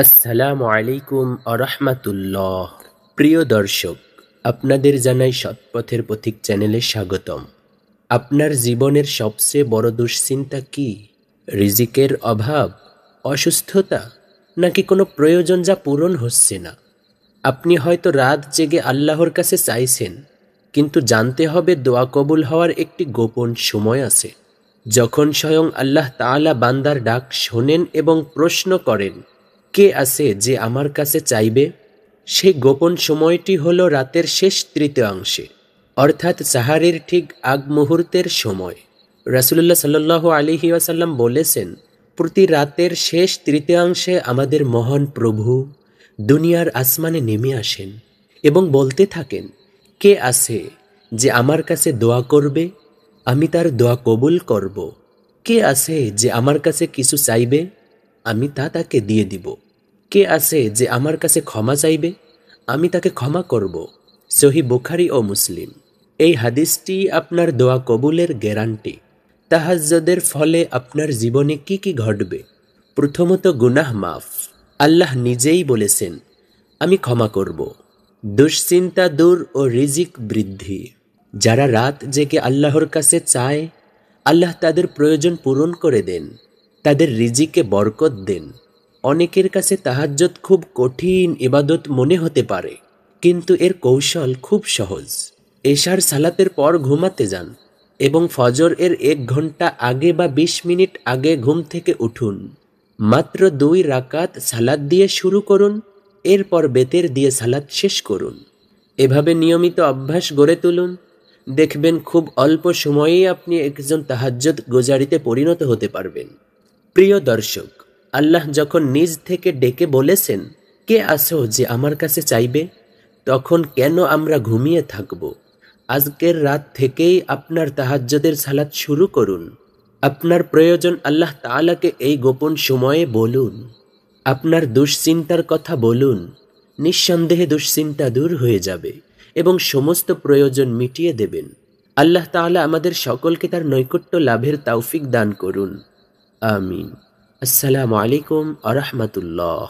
আসসালামু আলাইকুম আরহামাতুল্লাহ। প্রিয় দর্শক, আপনাদের জানাই সৎপথের পথিক চ্যানেলে স্বাগতম। আপনার জীবনের সবচেয়ে বড় দুশ্চিন্তা কি? রিজিকের অভাব, অসুস্থতা, নাকি কোনো প্রয়োজন যা পূরণ হচ্ছে না? আপনি হয়তো রাত জেগে আল্লাহর কাছে চাইছেন, কিন্তু জানতে হবে দোয়া কবুল হওয়ার একটি গোপন সময় আছে। যখন স্বয়ং আল্লাহ তাআলা বান্দার ডাক শোনেন এবং প্রশ্ন করেন, কে আছে যে আমার কাছে চাইবে? সেই গোপন সময়টি হলো রাতের শেষ তৃতীয়াংশে, অর্থাৎ সাহারির ঠিক আগ মুহূর্তের সময়। রাসূলুল্লাহ সাল্লাল্লাহু আলাইহি ওয়াসাল্লাম বলেছেন, প্রতি রাতের শেষ তৃতীয়াংশে আমাদের মহান প্রভু দুনিয়ার আসমানে নেমে আসেন এবং বলতে থাকেন, কে আছে যে আমার কাছে দোয়া করবে, আমি তার দোয়া কবুল করব। কে আছে যে আমার কাছে কিছু চাইবে, আমি তা তাকে দিয়ে দিব। কে আছে যে আমার কাছে ক্ষমা চাইবে, আমি তাকে ক্ষমা করব। সহিহ বুখারী ও মুসলিম। এই হাদিসটি আপনার দোয়া কবুলের গ্যারান্টি। তাহাজ্জুদের ফলে আপনার জীবনে কি কি ঘটবে? প্রথমত, গুনাহ মাফ। আল্লাহ নিজেই বলেছেন, আমি ক্ষমা করব। দুশ্চিন্তা দূর ও রিজিক বৃদ্ধি। যারা রাত জেগে আল্লাহর কাছে চায়, আল্লাহ তাদের প্রয়োজন পূরণ করে দেন, তাদের রিজিকে বরকত দেন। অনেকের কাছে তাহাজ্জুদ খুব কঠিন ইবাদত মনে হতে পারে, কিন্তু এর কৌশল খুব সহজ। এশার সালাতের পর ঘুমাতে যান এবং ফজর এর 1 ঘন্টা আগে বা 20 মিনিট আগে ঘুম থেকে উঠুন। মাত্র 2 রাকাত সালাত দিয়ে শুরু করুন, এরপর বেতের দিয়ে সালাত শেষ করুন। এভাবে নিয়মিত অভ্যাস গড়ে তুলুন, দেখবেন খুব অল্প সময়েই আপনি একজন তাহাজ্জুদ গুজারিতে পরিণত হতে পারবেন। প্রিয় দর্শক, আল্লাহ যখন নিজ থেকে ডেকে বলেছেন, কে আছো যে আমার কাছে চাইবে, তখন কেন আমরা ঘুমিয়ে থাকব? আজকের রাত থেকেই আপনার তাহাজ্জুদের সালাত শুরু করুন। আপনার প্রয়োজন আল্লাহ তাআলাকে এই গোপন সময়ে বলুন। আপনার দুশ্চিন্তার কথা বলুন। নিঃসন্দেহে দুশ্চিন্তা দূর হয়ে যাবে এবং সমস্ত প্রয়োজন মিটিয়ে দেবেন। আল্লাহ তাআলা আমাদের সকলকে তার নৈকট্য লাভের তৌফিক দান করুন। আমিন। আসসালামু আলাইকুম আরহামাতুল্লাহ।